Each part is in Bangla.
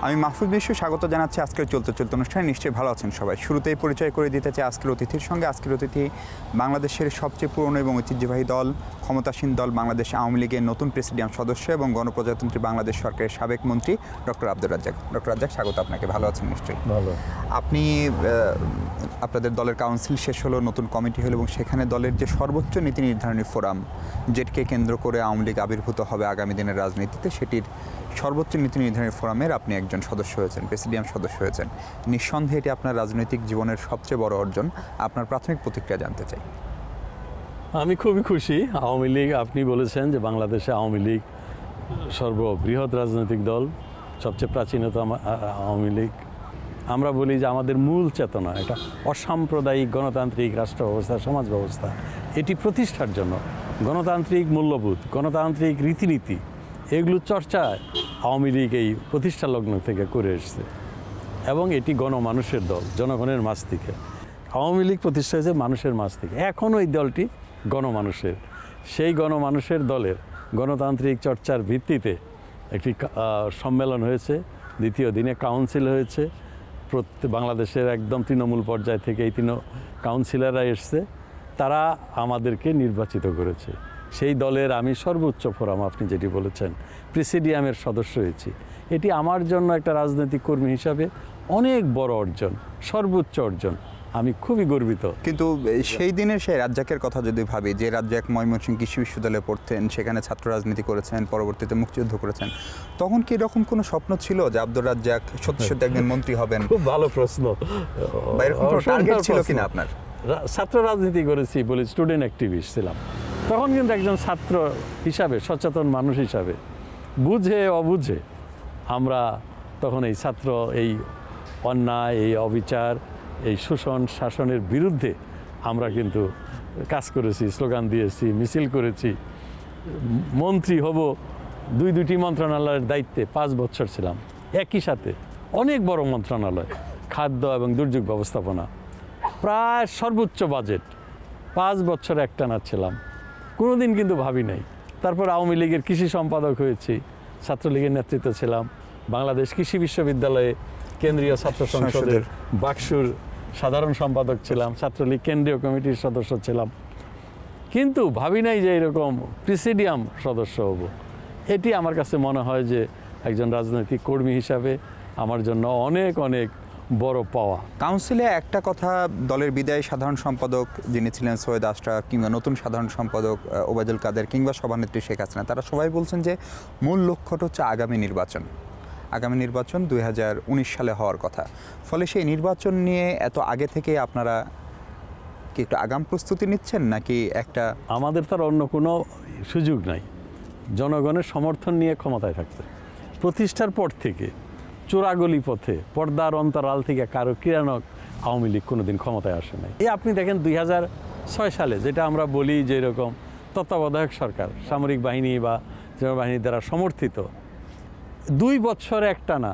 আমি মাহফুজ বিশ্ব স্বাগত জানাচ্ছি আজকের চলতে অনুষ্ঠানে। নিশ্চয়ই ভালো আছেন সবাই। শুরুতেই পরিচয় করে দিতে চাই আজকের অতিথির সঙ্গে। আজকের অতিথি বাংলাদেশের সবচেয়ে পুরনো এবং ঐতিহ্যবাহী দল, ক্ষমতাসীন দল বাংলাদেশ আওয়ামী লীগের নতুন প্রেসিডিয়াম সদস্য এবং গণপ্রজাতন্ত্রী বাংলাদেশ সরকারের সাবেক মন্ত্রী ডক্টর আব্দুর রাজ্জাক। ডক্টর রাজ্জাক, স্বাগত আপনাকে। ভালো আছেন নিশ্চয়ই? ভালো। আপনি আপনাদের দলের কাউন্সিল শেষ হলো, নতুন কমিটি হলো এবং সেখানে দলের যে সর্বোচ্চ নীতি নির্ধারণী ফোরাম, যেটিকে কেন্দ্র করে আওয়ামী লীগ আবির্ভূত হবে আগামী দিনের রাজনীতিতে, সেটির সর্বোচ্চ নীতি নির্ধারণী ফোরামের আপনি একজন সদস্য হয়েছেন, প্রেসিডিয়াম সদস্য হয়েছেন। নিঃসন্দেহে এটি আপনার রাজনৈতিক জীবনের সবচেয়ে বড় অর্জন। আপনার প্রাথমিক প্রতিক্রিয়া জানতে চাই। আমি খুবই খুশি। আওয়ামী লীগ, আপনি বলেছেন যে বাংলাদেশে আওয়ামী লীগ সর্ববৃহৎ রাজনৈতিক দল, সবচেয়ে প্রাচীনতম আওয়ামী লীগ। আমরা বলি যে আমাদের মূল চেতনা এটা অসাম্প্রদায়িক গণতান্ত্রিক রাষ্ট্র ব্যবস্থা, সমাজ ব্যবস্থা, এটি প্রতিষ্ঠার জন্য গণতান্ত্রিক মূল্যবোধ, গণতান্ত্রিক রীতিনীতি, এগুলো চর্চা আওয়ামী লীগ এই প্রতিষ্ঠা লগ্ন থেকে করে এসছে এবং এটি গণমানুষের দল, জনগণের মাঝ থেকে। আওয়ামী লীগ প্রতিষ্ঠা হয়েছে মানুষের মাঝ থেকে। এখনও এই দলটি গণমানুষের। সেই গণমানুষের দলের গণতান্ত্রিক চর্চার ভিত্তিতে একটি সম্মেলন হয়েছে, দ্বিতীয় দিনে কাউন্সিল হয়েছে। বাংলাদেশের একদম তৃণমূল পর্যায় থেকে এই কাউন্সিলররা এসছে, তারা আমাদেরকে নির্বাচিত করেছে। সেই দলের আমি সর্বোচ্চ ফোরাম, আপনি যেটি বলেছেন, প্রেসিডিয়ামের সদস্য হয়েছি। এটি আমার জন্য একটা রাজনৈতিক কর্মী হিসাবে অনেক বড় অর্জন, সর্বোচ্চ অর্জন। আমি খুবই গর্বিত। কিন্তু সেই দিনের সেই রাজ্জাকের কথা যদি ভাবি, যে রাজ্জাক ময়মনসিংহ কৃষি বিশ্ববিদ্যালয়ে পড়তেন, সেখানে ছাত্র রাজনীতি করেছেন, পরবর্তীতে মুক্তিযুদ্ধ করেছেন, তখন কি এরকম কোনো স্বপ্ন ছিল যে আব্দুর রাজ্জাক সত্যি সত্যি একজন মন্ত্রী হবেন? খুব ভালো প্রশ্ন। টার্গেট ছিল কিনা আপনার? ছাত্র রাজনীতি করেছি বলে স্টুডেন্ট অ্যাক্টিভিস্ট ছিলাম। তখন কিন্তু একজন ছাত্র হিসাবে, সচেতন মানুষ হিসাবে, বুঝে অবুঝে আমরা তখন এই ছাত্র, এই অন্যায়, এই অবিচার, এই শোষণ শাসনের বিরুদ্ধে আমরা কিন্তু কাজ করেছি, স্লোগান দিয়েছি, মিছিল করেছি। মন্ত্রী হব, দুইটি মন্ত্রণালয়ের দায়িত্বে 5 বছর ছিলাম একই সাথে। অনেক বড় মন্ত্রণালয়, খাদ্য এবং দুর্যোগ ব্যবস্থাপনা, প্রায় সর্বোচ্চ বাজেট, 5 বছর একটানা ছিলাম। কোনো দিন কিন্তু ভাবি নাই। তারপর আওয়ামী লীগের কৃষি সম্পাদক হয়েছি, ছাত্রলীগের নেতৃত্ব ছিলাম, বাংলাদেশ কৃষি বিশ্ববিদ্যালয়ে কেন্দ্রীয় ছাত্র সংসদের বাকসুর সাধারণ সম্পাদক ছিলাম, ছাত্রলীগ কেন্দ্রীয় কমিটির সদস্য ছিলাম। কিন্তু ভাবি নাই যে এরকম প্রেসিডিয়াম সদস্য হব। এটি আমার কাছে মনে হয় যে একজন রাজনৈতিক কর্মী হিসাবে আমার জন্য অনেক অনেক বড় পাওয়া। কাউন্সিলে একটা কথা দলের বিদায়ী সাধারণ সম্পাদক যিনি ছিলেন সৈয়দ আশরাফ, কিংবা নতুন সাধারণ সম্পাদক ওবায়দুল কাদের, কিংবা সভানেত্রী শেখ হাসিনা, তারা সবাই বলছেন যে মূল লক্ষ্যটা হচ্ছে আগামী নির্বাচন। 2019 সালে হওয়ার কথা। ফলে সেই নির্বাচন নিয়ে এত আগে থেকে আপনারা কি একটু আগাম প্রস্তুতি নিচ্ছেন, নাকি একটা? আমাদের তার অন্য কোনো সুযোগ নাই। জনগণের সমর্থন নিয়ে ক্ষমতায় থাকতে, প্রতিষ্ঠার পর থেকে চোরাগলি পথে, পর্দার অন্তরাল থেকে কারো কিরানক আওয়ামী লীগ কোনোদিন ক্ষমতায় আসে নাই। এই আপনি দেখেন 2006 সালে, যেটা আমরা বলি যে এরকম তত্ত্বাবধায়ক সরকার, সামরিক বাহিনী বা সেনাবাহিনীর দ্বারা সমর্থিত, 2 বছর একটানা,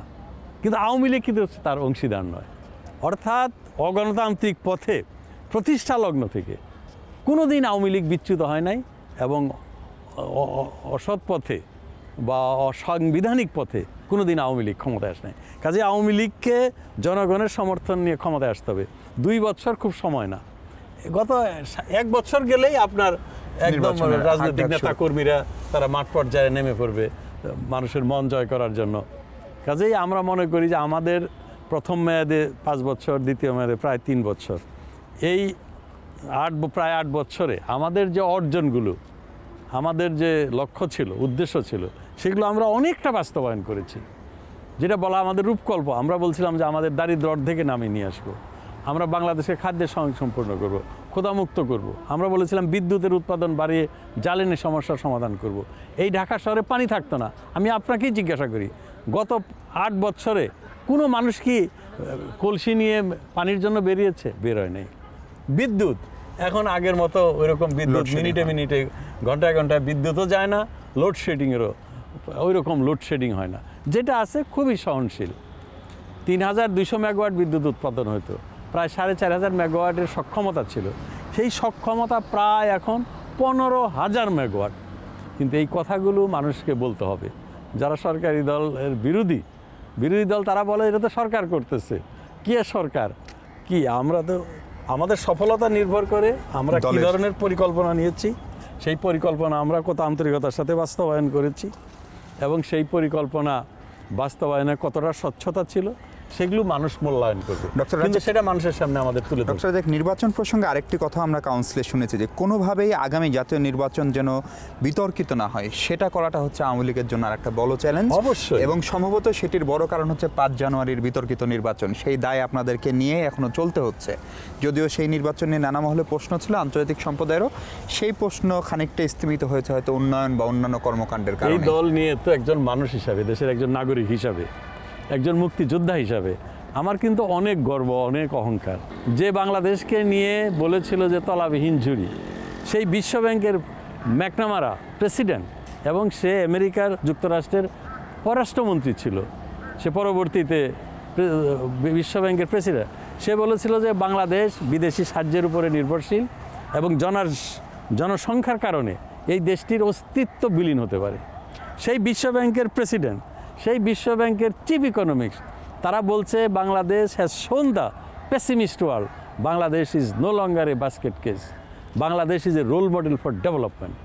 কিন্তু আওয়ামী লীগ কিন্তু তার অংশীদার নয়। অর্থাৎ অগণতান্ত্রিক পথে প্রতিষ্ঠা লগ্ন থেকে কোনো দিন আওয়ামী লীগ বিচ্যুত হয় নাই এবং অসৎ পথে বা অসাংবিধানিক পথে কোনো দিন আওয়ামী লীগ ক্ষমতায় আসে নাই। কাজে আওয়ামী লীগকে জনগণের সমর্থন নিয়ে ক্ষমতায় আসতে হবে। 2 বছর খুব সময় না। গত 1 বছর গেলেই আপনার একদম রাজনৈতিক নেতা কর্মীরা তারা মাঠ পর্যায়ে নেমে পড়বে মানুষের মন জয় করার জন্য। কাজেই আমরা মনে করি যে আমাদের প্রথম মেয়াদে 5 বছর, দ্বিতীয় মেয়াদে প্রায় 3 বছর, এই প্রায় 8 বছরে আমাদের যে অর্জনগুলো, আমাদের যে লক্ষ্য ছিল, উদ্দেশ্য ছিল, সেগুলো আমরা অনেকটা বাস্তবায়ন করেছি। যেটা বলা আমাদের রূপকল্প, আমরা বলছিলাম যে আমাদের দারিদ্র্য অর্ধেকে নামিয়ে নিয়ে আসবো, আমরা বাংলাদেশের খাদ্যের স্বয়ংসম্পূর্ণ করব, ক্ষুধামুক্ত করব। আমরা বলেছিলাম বিদ্যুতের উৎপাদন বাড়িয়ে জ্বালানি সমস্যার সমাধান করব। এই ঢাকা শহরে পানি থাকতো না। আমি আপনাকেই জিজ্ঞাসা করি, গত 8 বছরে কোনো মানুষ কি কলসি নিয়ে পানির জন্য বেরিয়েছে? বের হয় নাই। বিদ্যুৎ এখন আগের মতো ওইরকম বিদ্যুৎ মিনিটে মিনিটে, ঘন্টায় ঘন্টায় বিদ্যুৎও যায় না, লোডশেডিংয়েরও ওই রকম লোডশেডিং হয় না। যেটা আছে খুবই সহনশীল। 3200 মেগাওয়াট বিদ্যুৎ উৎপাদন হতো, প্রায় 4500 মেগাওয়াটের সক্ষমতা ছিল। সেই সক্ষমতা প্রায় এখন 15,000 মেগাওয়াট। কিন্তু এই কথাগুলো মানুষকে বলতে হবে। যারা সরকারি দলের বিরোধী বিরোধী দল তারা বলে এটা তো সরকার করতেছে। কি সরকার কি? আমরা তো আমাদের সফলতা নির্ভর করে আমরা কী ধরনের পরিকল্পনা নিয়েছি, সেই পরিকল্পনা আমরা কত আন্তরিকতার সাথে বাস্তবায়ন করেছি এবং সেই পরিকল্পনা বাস্তবায়নে কতটা স্বচ্ছতা ছিল সেগুলো মানুষ মূল্যায়ন করবে, কিন্তু সেটা মানুষের সামনে আমাদের তুলে ধরবে। ডক্টর রাজ্জাক, নির্বাচন প্রসঙ্গে আরেকটি কথা আমরা কাউন্সিলে শুনেছি যে কোনোভাবেই আগামী জাতীয় নির্বাচন যেন বিতর্কিত না হয়, সেটা করাটা হচ্ছে আওয়ামী লীগের জন্য আরেকটা বড় চ্যালেঞ্জ। অবশ্যই, এবং সম্ভবত সেটির বড় কারণ হচ্ছে 5 জানুয়ারির বিতর্কিত নির্বাচন। সেই দায় আপনাদেরকে নিয়ে এখনো চলতে হচ্ছে। যদিও সেই নির্বাচন নিয়ে নানা মহলে প্রশ্ন ছিল আন্তর্জাতিক সম্প্রদায়েরও, সেই প্রশ্ন খানিকটা স্থিমিত হয়েছে হয়তো উন্নয়ন বা অন্যান্য কর্মকাণ্ডের কারণে। এই দল নিয়ে তো একজন মানুষ হিসাবে, দেশের একজন নাগরিক হিসাবে, একজন মুক্তিযোদ্ধা হিসাবে আমার কিন্তু অনেক গর্ব, অনেক অহংকার। যে বাংলাদেশকে নিয়ে বলেছিল যে তলাবিহীন ঝুড়ি, সেই বিশ্বব্যাংকের ম্যাকনামারা প্রেসিডেন্ট এবং সে আমেরিকার যুক্তরাষ্ট্রের পররাষ্ট্রমন্ত্রী ছিল, সে পরবর্তীতে বিশ্বব্যাংকের প্রেসিডেন্ট, সে বলেছিল যে বাংলাদেশ বিদেশি সাহায্যের উপরে নির্ভরশীল এবং জনসংখ্যার কারণে এই দেশটির অস্তিত্ব বিলীন হতে পারে। সেই বিশ্বব্যাংকের প্রেসিডেন্ট, সেই বিশ্বব্যাংকের চিফ ইকোনমিক্স, তারা বলছে Bangladesh has shown the pessimist world, Bangladesh is no longer a basket case, Bangladesh is a role model for development.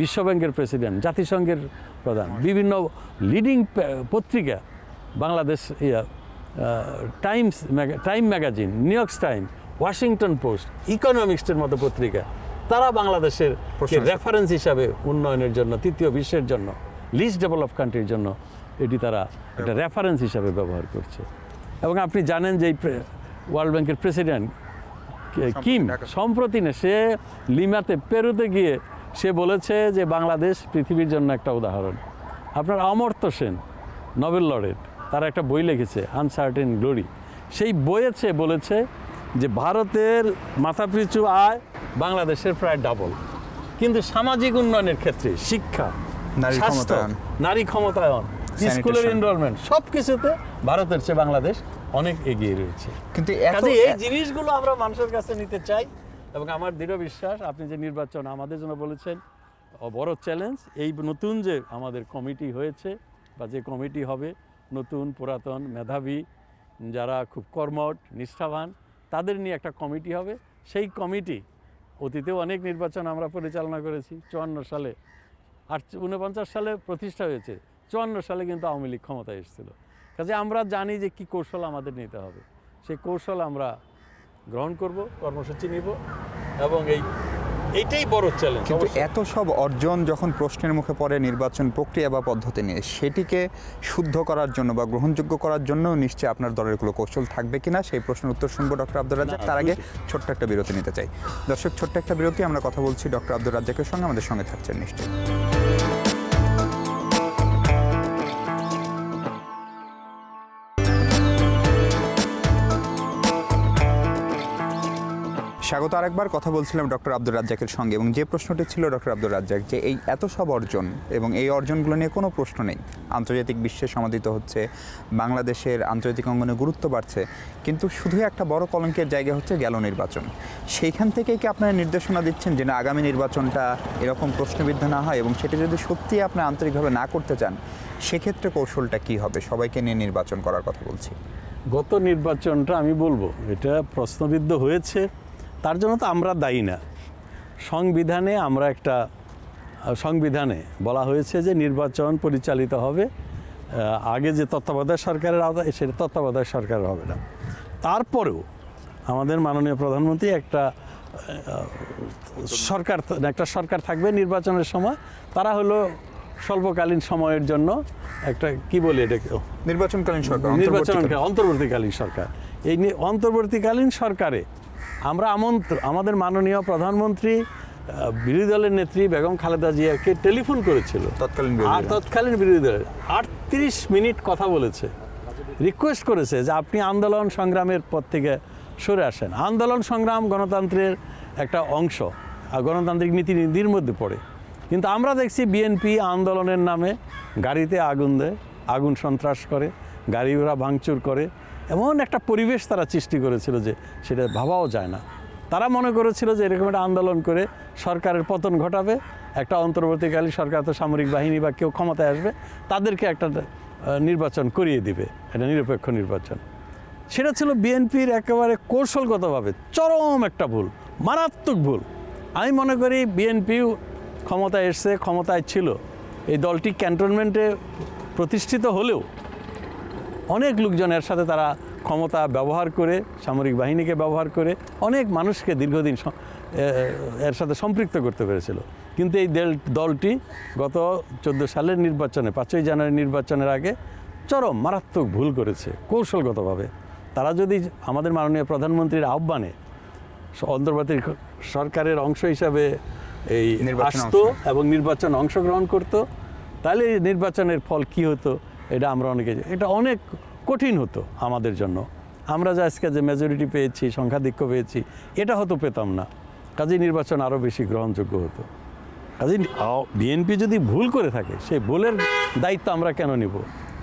বিশ্বব্যাংকের প্রেসিডেন্ট, জাতিসংঘের প্রধান, বিভিন্ন লিডিং পত্রিকা, Bangladesh time magazine, New York time, Washington post, ইকোনমিক্সের মতো পত্রিকা, তারা বাংলাদেশের রেফারেন্স হিসাবে উন্নয়নের জন্য, তৃতীয় বিশ্বের জন্য, লিস্ট ডেভেলপ কান্ট্রির জন্য এটি তারা একটা রেফারেন্স হিসাবে ব্যবহার করছে। এবং আপনি জানেন যে ওয়ার্ল্ড ব্যাংকের প্রেসিডেন্ট কিম সম্প্রতি সে লিমাতে পেরুতে গিয়ে সে বলেছে যে বাংলাদেশ পৃথিবীর জন্য একটা উদাহরণ। আপনার অমর্ত্য সেন, নোবেল লরেট, তারা একটা বই লিখেছে আনসার্টেন গ্লোরি, সেই বইয়ে সে বলেছে যে ভারতের মাথাপিছু আয় বাংলাদেশের প্রায় ডাবল, কিন্তু সামাজিক উন্নয়নের ক্ষেত্রে শিক্ষা, স্বাস্থ্য, নারী ক্ষমতায়ন, স্কুলের এনরোলমেন্ট, সব কিছুতে ভারতের চেয়ে বাংলাদেশ অনেক এগিয়ে রয়েছে। কিন্তু এই জিনিসগুলো আমরা মানুষের কাছে নিতে চাই এবং আমার দৃঢ় বিশ্বাস আপনি যে নির্বাচন আমাদের জন্য বলেছেন বড় চ্যালেঞ্জ, এই নতুন যে আমাদের কমিটি হয়েছে বা যে কমিটি হবে, নতুন পুরাতন মেধাবী যারা খুব কর্মঠ নিষ্ঠাবান, তাদের নিয়ে একটা কমিটি হবে। সেই কমিটি অতীতেও অনেক নির্বাচন আমরা পরিচালনা করেছি। 54 সালে, 49 সালে প্রতিষ্ঠা হয়েছে, 54 সালে কিন্তু আওয়ামী লীগ ক্ষমতায় এসেছিল। কাজে আমরা জানি যে কী কৌশল আমাদের নিতে হবে, সেই কৌশল আমরা গ্রহণ করব, কর্মসূচি নিব এবং এইটাই বড় চ্যালেঞ্জ। কিন্তু এত সব অর্জন যখন প্রশ্নের মুখে পড়ে নির্বাচন প্রক্রিয়া বা পদ্ধতি নিয়ে, সেটিকে শুদ্ধ করার জন্য বা গ্রহণযোগ্য করার জন্য নিশ্চয়ই আপনার দলের কোনো কৌশল থাকবে কিনা, সেই প্রশ্নের উত্তর শুনবো ডক্টর আব্দুর রাজ্জাক। তার আগে ছোট্ট একটা বিরতি নিতে চাই। দর্শক, ছোট্ট একটা বিরতি, আমরা কথা বলছি ডক্টর আব্দুর রাজ্জাকের সঙ্গে, আমাদের সঙ্গে থাকছেন নিশ্চয়ই। স্বাগত আরেকবার। কথা বলছিলাম ডক্টর আব্দুর রাজ্জাকের সঙ্গে এবং যে প্রশ্নটি ছিল ডক্টর আব্দুর রাজ্জাক, যে এই এত সব অর্জন এবং এই অর্জনগুলো নিয়ে কোনো প্রশ্ন নেই, আন্তর্জাতিক বিশ্বে সমাদিত হচ্ছে, বাংলাদেশের আন্তর্জাতিক অঙ্গনে গুরুত্ব বাড়ছে, কিন্তু শুধু একটা বড় কলঙ্কের জায়গা হচ্ছে গেল নির্বাচন। সেইখান থেকেই কি আপনারা নির্দেশনা দিচ্ছেন যে না, আগামী নির্বাচনটা এরকম প্রশ্নবিদ্ধ না হয়, এবং সেটা যদি সত্যি আপনি আন্তরিকভাবে না করতে চান সেক্ষেত্রে কৌশলটা কি হবে? সবাইকে নিয়ে নির্বাচন করার কথা বলছি। গত নির্বাচনটা আমি বলবো এটা প্রশ্নবিদ্ধ হয়েছে, তার জন্য তো আমরা দায়ী না। সংবিধানে বলা হয়েছে যে নির্বাচন পরিচালিত হবে, আগে যে তত্ত্বাবধায়ক সরকারের আওতায়, সেটা তত্ত্বাবধায়ক সরকার হবে না। তারপরেও আমাদের মাননীয় প্রধানমন্ত্রী একটা সরকার থাকবে নির্বাচনের সময়, তারা হলো স্বল্পকালীন সময়ের জন্য একটা কি বলে এটাকে অন্তর্বর্তীকালীন সরকার। এই অন্তর্বর্তীকালীন সরকারে আমরা আমাদের মাননীয় প্রধানমন্ত্রী বিরোধী দলের নেত্রী বেগম খালেদা জিয়াকে টেলিফোন করেছিল, তৎকালীন বিরোধী দলের 38 মিনিট কথা বলেছে, রিকোয়েস্ট করেছে যে আপনি আন্দোলন সংগ্রামের পথ থেকে সরে আসেন। আন্দোলন সংগ্রাম গণতন্ত্রের একটা অংশ, গণতান্ত্রিক নীতির মধ্যে পড়ে। কিন্তু আমরা দেখছি বিএনপি আন্দোলনের নামে গাড়িতে আগুন দেয়, আগুন সন্ত্রাস করে, গাড়ি ঘোড়া ভাঙচুর করে, এমন একটা পরিবেশ তারা সৃষ্টি করেছিল যে সেটা ভাবাও যায় না। তারা মনে করেছিল যে এরকম একটা আন্দোলন করে সরকারের পতন ঘটাবে, একটা অন্তর্বর্তীকালীন সরকার, তো সামরিক বাহিনী বা কেউ ক্ষমতায় আসবে, তাদেরকে একটা নির্বাচন করিয়ে দিবে, এটা নিরপেক্ষ নির্বাচন। সেটা ছিল বিএনপির একেবারে কৌশলগতভাবে চরম একটা ভুল, মারাত্মক ভুল। আমি মনে করি বিএনপিও ক্ষমতায় এসছে, ক্ষমতায় ছিল, এই দলটি ক্যান্টনমেন্টে প্রতিষ্ঠিত হলেও অনেক লোকজনের সাথে তারা ক্ষমতা ব্যবহার করে, সামরিক বাহিনীকে ব্যবহার করে অনেক মানুষকে দীর্ঘদিন এর সাথে সম্পৃক্ত করতে পেরেছিল। কিন্তু এই দলটি গত 14 সালের নির্বাচনে, 5ই জানুয়ারি নির্বাচনের আগে চরম মারাত্মক ভুল করেছে কৌশলগতভাবে। তারা যদি আমাদের মাননীয় প্রধানমন্ত্রীর আহ্বানে অন্তর্বর্তী সরকারের অংশ হিসাবে এই আসতো এবং নির্বাচনে অংশগ্রহণ করত, তাহলে এই নির্বাচনের ফল কি হতো এটা আমরা এটা অনেক কঠিন হতো আমাদের জন্য। আমরা যে আজকে যে মেজরিটি পেয়েছি, সংখ্যাধিক্য পেয়েছি, এটা হয়তো পেতাম না। কাজেই নির্বাচন আরও বেশি গ্রহণযোগ্য হতো। কাজেই বিএনপি যদি ভুল করে থাকে, সেই ভুলের দায়িত্ব আমরা কেন নিব?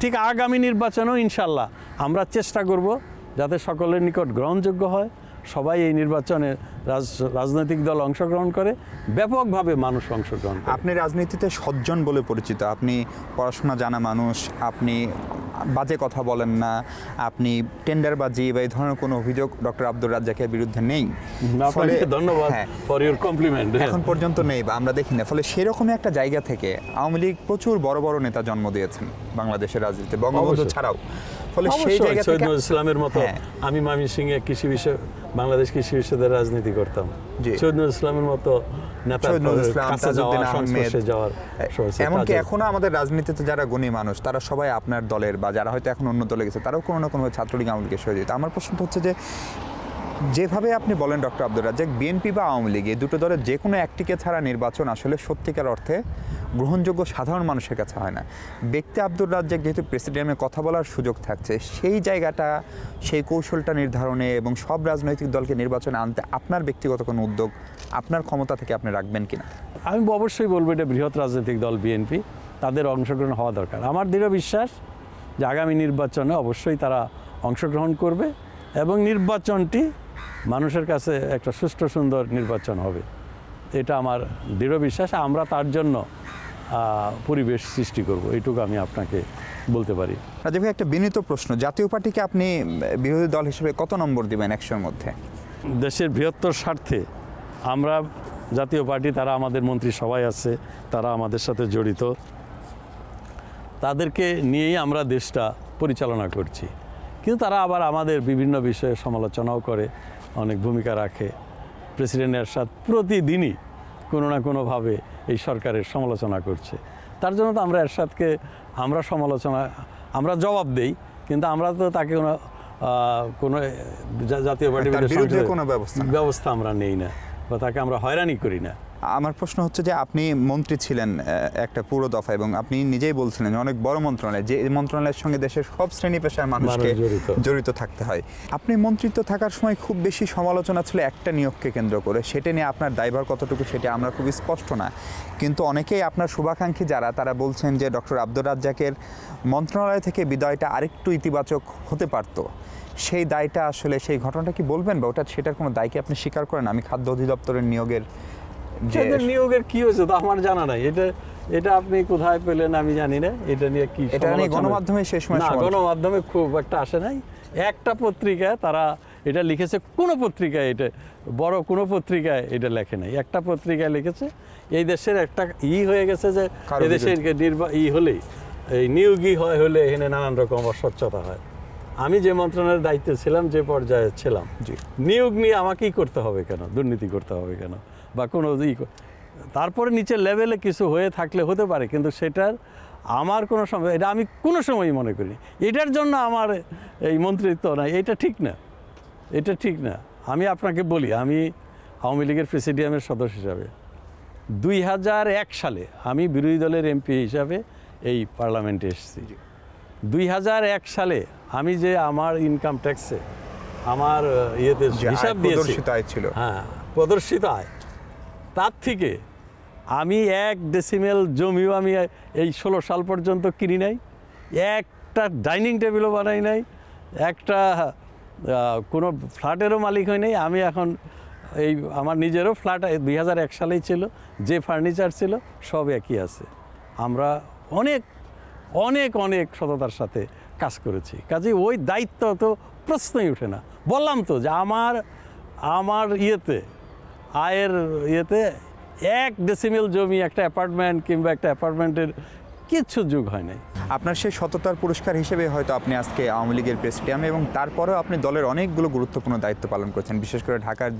ঠিক আগামী নির্বাচনেও ইনশাল্লাহ আমরা চেষ্টা করব যাতে সকলের নিকট গ্রহণযোগ্য হয়, সবাই এই নির্বাচনে রাজনৈতিক দল অংশগ্রহণ করে, ব্যাপকভাবে মানুষ অংশগ্রহণ করে। আপনি রাজনীতিতে সজ্জন বলে পরিচিত, আপনি পড়াশোনা জানা মানুষ, আপনি বাজে কথা বলেন না, আপনি টেন্ডারবাজি বা এই ধরনের কোনো অভিযোগ ডক্টর আব্দুর রাজ্জাকের বিরুদ্ধে নেই। ধন্যবাদ ফর ইউর কমপ্লিমেন্ট। এখন পর্যন্ত নেই বা আমরা দেখি না। ফলে সেরকমই একটা জায়গা থেকে আওয়ামী লীগ প্রচুর বড় বড় নেতা জন্ম দিয়েছেন বাংলাদেশের রাজনীতিতে, বঙ্গবন্ধু ছাড়াও। ফলে সেই জায়গা থেকে শহীদ ইসলামের মতো, আমি ময়মনসিংহে কৃষি বিষয়, বাংলাদেশ কৃষি বিশ্ববিদ্যালয়ের রাজনীতি করতাম। শহীদ ইসলামের মতো নেতা এমনকি এখনো আমাদের রাজনীতিতে যারা গুণী মানুষ তারা সবাই আপনার দলের, বা যারা হয়তো এখন অন্য দলে গেছে তারাও কোনো না কোনোভাবে ছাত্রলীগ আওয়ামী লীগের সহযোগিতা। আমার প্রশ্নটা হচ্ছে যে যেভাবে আপনি বলেন ডক্টর আব্দুর রাজ্জাক, বিএনপি বা আওয়ামী লীগ এই দুটো দলের যে কোনো একটিকে ছাড়া নির্বাচন আসলে সত্যিকার অর্থে গ্রহণযোগ্য সাধারণ মানুষের কাছে হয় না। ব্যক্তি আব্দুর রাজ্জাক যেহেতু প্রেসিডেন্টে কথা বলার সুযোগ থাকছে, সেই জায়গাটা, সেই কৌশলটা নির্ধারণে এবং সব রাজনৈতিক দলকে নির্বাচনে আনতে আপনার ব্যক্তিগত কোনো উদ্যোগ আপনার ক্ষমতা থেকে আপনি রাখবেন কিনা? আমি অবশ্যই বলবো এটা বৃহৎ রাজনৈতিক দল বিএনপি, তাদের অংশগ্রহণ হওয়া দরকার। আমার দৃঢ় বিশ্বাস যে আগামী নির্বাচনে অবশ্যই তারা অংশগ্রহণ করবে এবং নির্বাচনটি মানুষের কাছে একটা সুষ্ঠু সুন্দর নির্বাচন হবে, এটা আমার দৃঢ় বিশ্বাস। আমরা তার জন্য পরিবেশ সৃষ্টি করব, এইটুকু আমি আপনাকে বলতে পারি। রাজীব ভাই, একটা বিনীত প্রশ্ন, জাতীয় পার্টিকে আপনি বিরোধী দল হিসেবে কত নম্বর দিবেন 100-এর মধ্যে? দেশের বৃহত্তর স্বার্থে আমরা জাতীয় পার্টি, তারা আমাদের মন্ত্রী সবাই আছে, তারা আমাদের সাথে জড়িত, তাদেরকে নিয়েই আমরা দেশটা পরিচালনা করছি। কিন্তু তারা আবার আমাদের বিভিন্ন বিষয়ে সমালোচনাও করে, অনেক ভূমিকা রাখে। প্রেসিডেন্ট এরশাদ প্রতিদিনই কোনো না কোনোভাবে এই সরকারের সমালোচনা করছে। তার জন্য তো আমরা এরশাদকে আমরা জবাব দেই, কিন্তু আমরা তো তাকে কোনো জাতীয় পার্টির বিরুদ্ধে কোনো ব্যবস্থা আমরা নেই না, বা তাকে আমরা হয়রানি করি না। আমার প্রশ্ন হচ্ছে যে আপনি মন্ত্রী ছিলেন একটা পুরো দফা, এবং আপনি নিজেই বলছিলেন অনেক বড় মন্ত্রণালয়, যে মন্ত্রণালয়ের সঙ্গে দেশের সব শ্রেণী পেশার মানুষকে জড়িত থাকতে হয়। আপনি মন্ত্রিত্ব থাকার সময় খুব বেশি সমালোচনা ছিল একটা নিয়োগকে কেন্দ্র করে, সেটা নিয়ে আপনার দায়ভার কতটুকু সেটা আমরা খুব স্পষ্ট না, কিন্তু অনেকেই আপনার শুভাকাঙ্ক্ষী যারা, তারা বলছেন যে ডক্টর আব্দুর রাজ্জাকের মন্ত্রণালয় থেকে বিদায়টা আরেকটু ইতিবাচক হতে পারতো। সেই দায়টা আসলে, সেই ঘটনাটা কি বলবেন, বা সেটার কোনো দায় কি আপনি স্বীকার করেন? আমি খাদ্য অধিদপ্তরের নিয়োগের কি হয়েছে তা আমার জানা নাই, এটা আপনি কোথায় পেলেন আমি জানি না। এটা নিয়ে কি গণমাধ্যমে শেষ সময় গণমাধ্যমে খুব একটা আসে নাই। একটা পত্রিকায় তারা এটা লিখেছে, কোনো পত্রিকায়, এটা বড় কোনো পত্রিকায় এটা লেখে নাই, একটা পত্রিকায় লিখেছে। এই দেশের একটা হয়ে গেছে যে এদেশের হলেই এই নিয়োগই হলে এখানে নানান রকম অস্বচ্ছতা হয়। আমি যে মন্ত্রণালয়ের দায়িত্বে ছিলাম, যে পর্যায়ে ছিলাম, নিয়োগ নিয়ে আমাকেই করতে হবে কেন, দুর্নীতি করতে হবে কেন, বা কোনো তারপরে নিচের লেভেলে কিছু হয়ে থাকলে হতে পারে, কিন্তু সেটার আমার কোনো সময়, এটা আমি কোনো সময়ই মনে করিনি এটার জন্য আমার এই মন্ত্রিত্ব না, এটা ঠিক না, এটা ঠিক না। আমি আপনাকে বলি, আমি আওয়ামী লীগের প্রেসিডিয়ামের সদস্য হিসাবে 2001 সালে আমি বিরোধী দলের এমপি হিসাবে এই পার্লামেন্টে এসেছি। 2001 সালে আমি যে আমার ইনকাম ট্যাক্সে আমার হিসাব দিয়েছি, হ্যাঁ, প্রদর্শিত আয়, তার থেকে আমি 1 ডেসিমেল জমিও আমি এই 16 সাল পর্যন্ত কিনি নাই, একটা ডাইনিং টেবিলও বানাই নাই, একটা কোনো ফ্ল্যাটেরও মালিক হয় নাই। আমি এখন এই আমার নিজেরও ফ্ল্যাট 2001 সালেই ছিল, যে ফার্নিচার ছিল সব একই আছে। আমরা অনেক অনেক অনেক সততার সাথে কাজ করেছি। কাজেই ওই দায়িত্ব তো প্রশ্নই ওঠে না। বললাম তো যে আমার আয়ের 1 ডেসিমেল জমি একটা অ্যাপার্টমেন্ট কিংবা একটা অ্যাপার্টমেন্টের কিচ্ছু যোগ হয় নাই। আপনার সেই সততার পুরস্কার হিসেবে হয়তো আপনি আজকে আওয়ামী লীগের প্রেসিডিয়ামে, এবং তারপরেও আপনি দলের অনেকগুলো গুরুত্বপূর্ণ দায়িত্ব পালন করেছেন। বিশেষ করে ঢাকার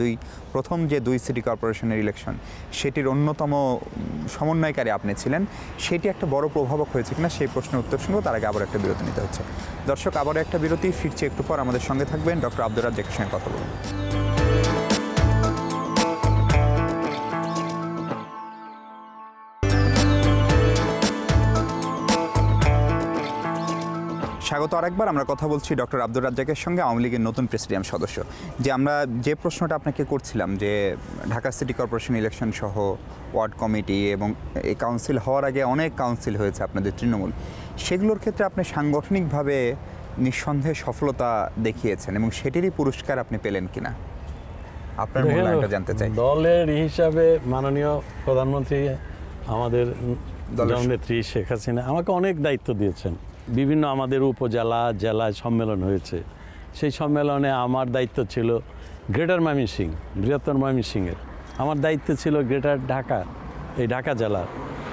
প্রথম যে 2 সিটি কর্পোরেশনের ইলেকশন, সেটির অন্যতম সমন্বয়কারী আপনি ছিলেন। সেটি একটা বড় প্রভাবক হয়েছে কিনা সেই প্রশ্নের উত্তর শুনবো, তার আগে আবার একটা বিরতি নিতে হচ্ছে। দর্শক, আবারও একটা বিরতি, ফিরছি একটু পর। আমাদের সঙ্গে থাকবেন, ডক্টর আব্দুর রাজ্জাকের সঙ্গে কথা বলুন। স্বাগত আরেকবার। আমরা কথা বলছি ডক্টর আব্দুর রাজ্জাকের সঙ্গে, আওয়ামী লীগের নতুন প্রেসিডিয়াম সদস্য। আমরা যে প্রশ্নটা আপনাকে করছিলাম যে ঢাকা সিটি কর্পোরেশন ইলেকশন সহ ওয়ার্ড কমিটি এবং এই কাউন্সিল হওয়ার আগে অনেক কাউন্সিল হয়েছে আপনাদের তৃণমূল, সেগুলোর ক্ষেত্রে আপনি সাংগঠনিকভাবে নিঃসন্দেহে সফলতা দেখিয়েছেন এবং সেটিরই পুরস্কার আপনি পেলেন কিনা, আপনার মূল্যায়নটা জানতে চাই। দলের হিসাবে মাননীয় প্রধানমন্ত্রী, আমাদের দলনেত্রী শেখ হাসিনা আমাকে অনেক দায়িত্ব দিয়েছেন। বিভিন্ন আমাদের উপজেলা জেলায় সম্মেলন হয়েছে। সেই সম্মেলনে আমার দায়িত্ব ছিল গ্রেটার ময়মনসিংহ, বৃহত্তর ময়মনসিংহের। আমার দায়িত্ব ছিল গ্রেটার ঢাকা, এই ঢাকা জেলার।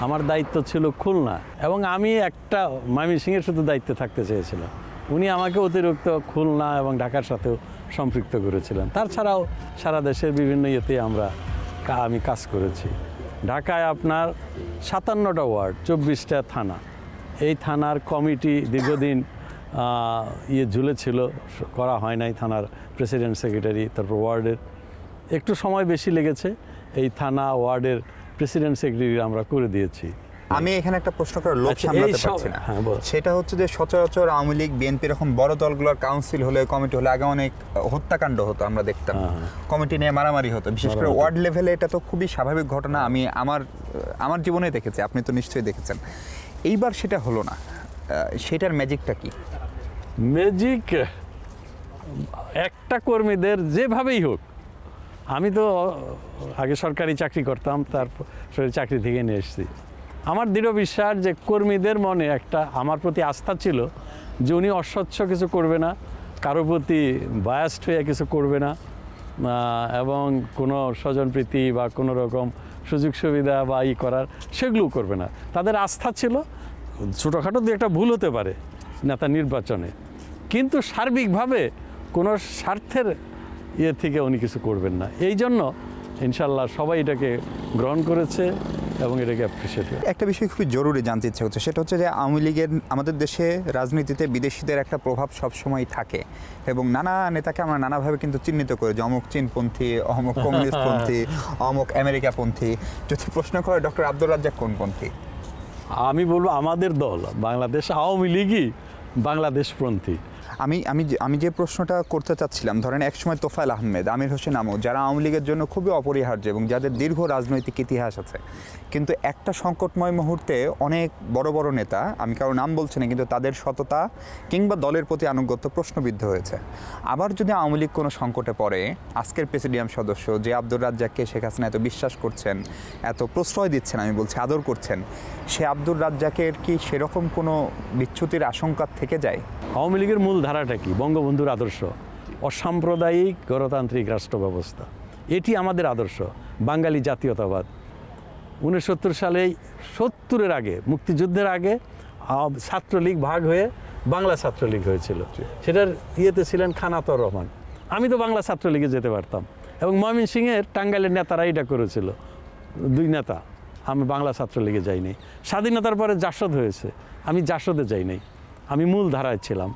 আমার দায়িত্ব ছিল খুলনা, এবং আমি একটা ময়মনসিংহের শুধু দায়িত্বে থাকতে চেয়েছিলাম। উনি আমাকে অতিরিক্ত খুলনা এবং ঢাকার সাথেও সম্পৃক্ত করেছিলেন। তাছাড়াও সারা দেশের বিভিন্ন ইয়েতে আমি কাজ করেছি। ঢাকায় আপনার 57টা ওয়ার্ড, 24টা থানা। এই থানার কমিটি দীর্ঘদিন ঝুলেছিল, করা হয় নাই। থানার প্রেসিডেন্ট সেক্রেটারি, তারপর ওয়ার্ডের একটু সময় বেশি লেগেছে। এই থানা ওয়ার্ডের প্রেসিডেন্ট সেক্রেটারি আমরা করে দিয়েছি। আমি এখানে একটা প্রশ্ন করার লোভ সামলাতে পারছি না, সেটা হচ্ছে যে সচরাচর আওয়ামী লীগ, বিএনপি এরকম বড় দলগুলোর কাউন্সিল হলে, কমিটি হলে আগে অনেক হত্যাকাণ্ড হতো, আমরা দেখতাম। কমিটি নিয়ে মারামারি হতো, বিশেষ করে ওয়ার্ড লেভেলে। এটা তো খুবই স্বাভাবিক ঘটনা, আমি আমার জীবনে দেখেছি, আপনি তো নিশ্চয়ই দেখেছেন। এইবার সেটা হলো না, সেটার ম্যাজিকটা কি? ম্যাজিক একটা কর্মীদের যেভাবেই হোক, আমি তো আগে সরকারি চাকরি করতাম, তারপর চাকরি থেকে নিয়ে এসেছি। আমার দৃঢ় বিশ্বাস যে কর্মীদের মনে একটা আমার প্রতি আস্থা ছিল যে উনি অস্বচ্ছ কিছু করবে না, কারো প্রতি বায়াসড হয়ে কিছু করবে না, এবং কোনো স্বজনপ্রীতি বা কোনো রকম সুযোগ সুবিধা বা করার সেগুলো করবে না। তাদের আস্থা ছিল। ছোটোখাটো দু একটা ভুল হতে পারে নেতা নির্বাচনে, কিন্তু সার্বিকভাবে কোনো স্বার্থের থেকে উনি কিছু করবেন না। এই জন্য ইনশাল্লাহ সবাই এটাকে গ্রহণ করেছে এবং এটাকে অ্যাপ্রিসিয়েট করে। একটা বিষয় খুবই জরুরি জানতে ইচ্ছে হচ্ছে, সেটা হচ্ছে যে আওয়ামী লীগের আমাদের দেশে রাজনীতিতে বিদেশিদের একটা প্রভাব সবসময় থাকে, এবং নানা নেতাকে আমরা নানাভাবে কিন্তু চিহ্নিত করি যে অমুক চীনপন্থী, অমুক কমিউনিস্টপন্থী, অমুক আমেরিকাপন্থী। যদি প্রশ্ন করে ডক্টর আব্দুর রাজ্জাক কোনপন্থী? আমি বলবো আমাদের দল বাংলাদেশ আওয়ামী লীগই বাংলাদেশপন্থী। আমি যে প্রশ্নটা করতে চাচ্ছিলাম, ধরেন একসময় তোফায়েল আহমেদ, আমির হোসেন আমু, যারা আওয়ামী লীগের জন্য খুবই অপরিহার্য এবং যাদের দীর্ঘ রাজনৈতিক ইতিহাস আছে, কিন্তু একটা সংকটময় মুহূর্তে অনেক বড় বড় নেতা, আমি কারো নাম বলছি না, কিন্তু তাদের সততা কিংবা দলের প্রতি আনুগত্য প্রশ্নবিদ্ধ হয়েছে। আবার যদি আওয়ামী লীগ কোনো সংকটে পড়ে, আজকের প্রেসিডিয়াম সদস্য যে আব্দুর রাজ্জাককে শেখ হাসিনা এত বিশ্বাস করছেন, এত প্রশ্রয় দিচ্ছেন, আমি বলছি আদর করছেন, সে আব্দুর রাজ্জাকের কি সেরকম কোনো বিচ্যুতির আশঙ্কা থেকে যায়? আওয়ামী লীগের মূল ধারাটা কি? বঙ্গবন্ধুর আদর্শ, অসাম্প্রদায়িক গণতান্ত্রিক রাষ্ট্র ব্যবস্থা, এটি আমাদের আদর্শ। বাঙালি জাতীয়তাবাদ 1970 সালে, 70-এর আগে, মুক্তিযুদ্ধের আগে ছাত্রলীগ ভাগ হয়ে বাংলা ছাত্রলীগ হয়েছিল। সেটার ছিলেন খান আতাউর রহমান। আমি তো বাংলা ছাত্রলীগে যেতে পারতাম, এবং ময়মনসিংহের টাঙ্গাইলের নেতারা এটা করেছিল, 2 নেতা। আমি বাংলা ছাত্রলীগে যাইনি। স্বাধীনতার পরে জাসদ হয়েছে, আমি জাসদে যাইনি, আমি মূল ধারায় ছিলাম।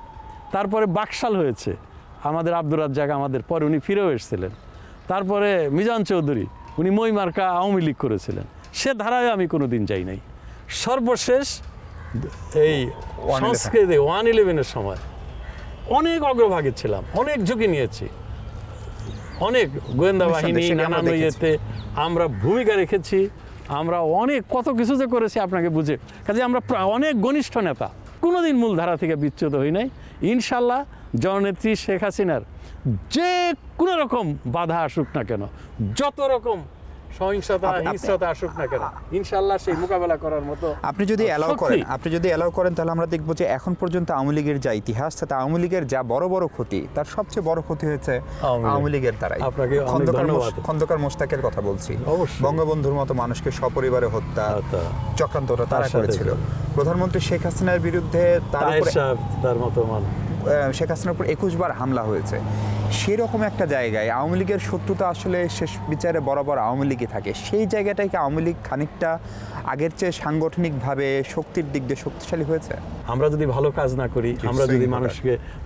তারপরে বাকশাল হয়েছে, আমাদের আব্দুর রাজ্জাক আমাদের পরে উনি ফিরেও এসেছিলেন। তারপরে মিজান চৌধুরী, উনি মই মার্কা আওয়ামী লীগ করেছিলেন, সে ধারায় আমি কোনো দিন যাই নাই। সর্বশেষ এই সংস্কৃতি 1/11-এর সময় অনেক অগ্রভাগে ছিলাম, অনেক ঝুঁকি নিয়েছি, অনেক গোয়েন্দা বাহিনী নানান ইয়েতে আমরা ভূমিকা রেখেছি, আমরা অনেক কত কিছু যে করেছি আপনাকে বুঝে। কাজে আমরা অনেক ঘনিষ্ঠ নেতা, কোনোদিন মূল ধারা থেকে বিচ্যুত হই নাই। ইনশাল্লাহ জননেত্রী শেখ হাসিনার যে কোনো রকম বাধা আসুক না কেন, যত রকম সহিংসতা হিংস্রতা আসুক না কেন, ইনশাআল্লাহ সেই মোকাবেলা করার মতো আপনি যদি অ্যালাউ করেন তাহলে আমরা দেখব যে এখন পর্যন্ত আওয়ামী লীগের যা ইতিহাস, তাতে আওয়ামী লীগের যা বড় বড় ক্ষতি, তার সবচেয়ে বড় ক্ষতি হয়েছে আওয়ামী লীগের দ্বারাই। আপনাকে অনেক ধন্যবাদ। খন্দকার মোশতাকের কথা বলছি, অবশ্যই। বঙ্গবন্ধুর মতো মানুষকে সপরিবারে হত্যা চক্রান্তটা তারা করেছিল। প্রধানমন্ত্রী শেখ হাসিনার বিরুদ্ধে তার মতো মানুষ, শেখ হাসিনার উপর 21 বার হামলা হয়েছে। সেরকম একটা জায়গায় আওয়ামী লীগের শত্রুতা আসলে শেষ বিচারে বরাবর আওয়ামী লীগই থাকে। সেই জায়গাটায় কি আওয়ামী লীগ খানিকটা আগের চেয়ে সাংগঠনিকভাবে শক্তির দিক দিয়ে শক্তিশালী হয়েছে? আমরা যদি ভালো কাজ না করি, আমরা যদি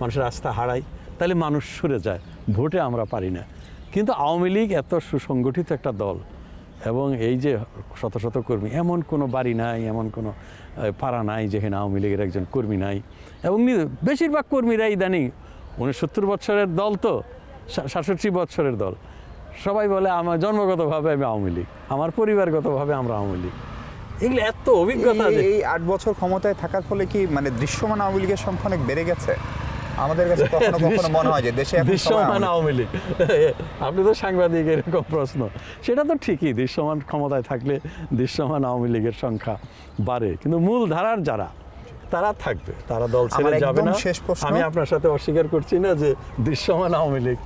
মানুষের আস্থা হারাই, তাহলে মানুষ সরে যায়, ভোটে আমরা পারি না। কিন্তু আওয়ামী লীগ এত সুসংগঠিত একটা দল, এবং এই যে শত শত কর্মী, এমন কোনো বাড়ি নাই, এমন কোনো পাড়া নাই যেখানে আওয়ামী লীগের একজন কর্মী নাই। এবং বেশিরভাগ কর্মীরা ইদানিং 69 বছরের দল, তো 67 বছরের দল, সবাই বলে আমার জন্মগতভাবে আমি আওয়ামী লীগ, আমার পরিবারগতভাবে আমরা আওয়ামী লীগ। এগুলো এত অভিজ্ঞতা। এই 8 বছর ক্ষমতায় থাকার ফলে কি মানে দৃশ্যমান আওয়ামী লীগের সংখ্যা অনেক বেড়ে গেছে? আমাদের কাছে কখনো কখনো মনে হয় যে দেশে দৃশ্যমান আওয়ামী লীগ, আপনি তো সাংবাদিক, এরকম প্রশ্ন, সেটা তো ঠিকই, দৃশ্যমান ক্ষমতায় থাকলে দৃশ্যমান আওয়ামী লীগের সংখ্যা বাড়ে, কিন্তু মূল ধারার যারা তারা থাকবে, তারা দল ছেড়ে যাবে না। আমি আপনার সাথে অস্বীকার করছি না যে দৃশ্যমান আওয়ামী লীগ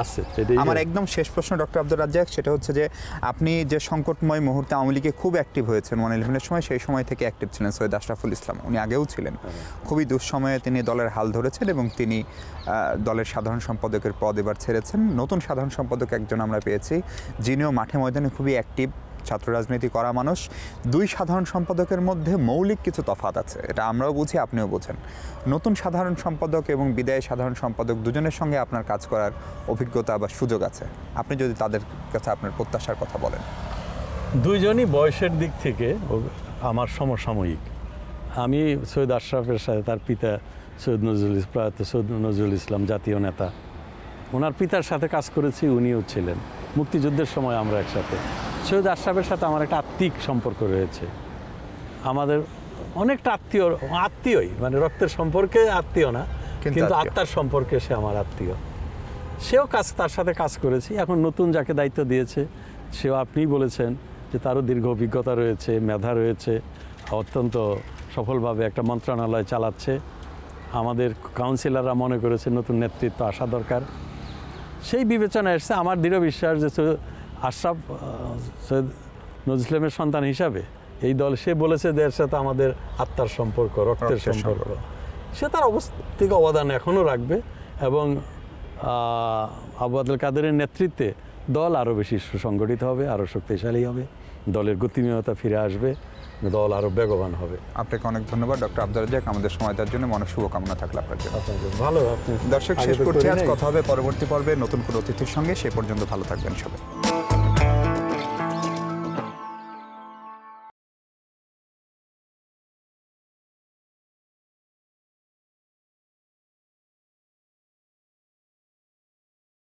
আছে। আমার একদম শেষ প্রশ্ন ডক্টর আব্দুর রাজ্জাক, সেটা হচ্ছে যে আপনি যে সংকটময় মুহূর্তে আওয়ামী লীগে খুব অ্যাক্টিভ হয়েছেন 111-এর সময়, সেই সময় থেকে অ্যাক্টিভ ছিলেন সৈয়দ আশরাফুল ইসলাম। উনি আগেও ছিলেন, খুবই দুঃসময়ে তিনি দলের হাল ধরেছেন এবং তিনি দলের সাধারণ সম্পাদকের পদ এবার ছেড়েছেন। নতুন সাধারণ সম্পাদক একজন আমরা পেয়েছি, যিনিও মাঠে ময়দানে খুবই অ্যাক্টিভ, ছাত্র রাজনীতি করা মানুষ। দুই সাধারণ সম্পাদকের মধ্যে মৌলিক কিছু তফাৎ আছে, এটা আমরাও বুঝি, আপনিও বোঝেন। নতুন সাধারণ সম্পাদক এবং বিদায়ী সাধারণ সম্পাদক দুজনের সঙ্গে আপনার কাজ করার অভিজ্ঞতা বা সুযোগ আছে, আপনি যদি তাদের কাছে আপনার প্রত্যাশার কথা বলেন। দুইজনই বয়সের দিক থেকে আমার সমসাময়িক। আমি সৈয়দ আশরাফের সাথে, তার পিতা প্রয়াত সৈয়দ নজরুল ইসলাম জাতীয় নেতা, ওনার পিতার সাথে কাজ করেছি, উনিও ছিলেন। মুক্তিযুদ্ধের সময় আমরা একসাথে। সৈয়দ আশরাফের সাথে আমার একটা আত্মিক সম্পর্ক রয়েছে, আমাদের অনেকটা আত্মীয়ই, মানে রক্তের সম্পর্কে আত্মীয় না, কিন্তু আত্মার সম্পর্কে সে আমার আত্মীয়। সেও তার সাথে কাজ করেছি। এখন নতুন যাকে দায়িত্ব দিয়েছে, সেও আপনিই বলেছেন যে তারও দীর্ঘ অভিজ্ঞতা রয়েছে, মেধা রয়েছে, অত্যন্ত সফলভাবে একটা মন্ত্রণালয় চালাচ্ছে। আমাদের কাউন্সিলররা মনে করেছে নতুন নেতৃত্ব আসা দরকার, সেই বিবেচনা এসছে। আমার দৃঢ় বিশ্বাস যে আশরাফ সৈয়দ নজরুল ইসলামের সন্তান হিসাবে এই দল, সে বলেছে যে এর সাথে আমাদের আত্মার সম্পর্ক, রক্তের সম্পর্ক, সে তার অবস্থিক অবদান এখনও রাখবে। এবং আবু আব্দুল কাদেরের নেতৃত্বে দল আরও বেশি সুসংগঠিত হবে, আরও শক্তিশালী হবে, দলের গতিময়তা ফিরে আসবে, দল আরও বেগবান হবে। আপনাকে অনেক ধন্যবাদ ডক্টর আব্দুর রাজ্জাক, আমাদের সময় দেওয়ার জন্য। মনে শুভকামনা থাকলে আপনার জন্য। ভালো। দর্শক, শেষ করছি, আজ কথা হবে পরবর্তী পর্বে নতুন কোনো অতিথির সঙ্গে। সে পর্যন্ত ভালো থাকবেন সবাই।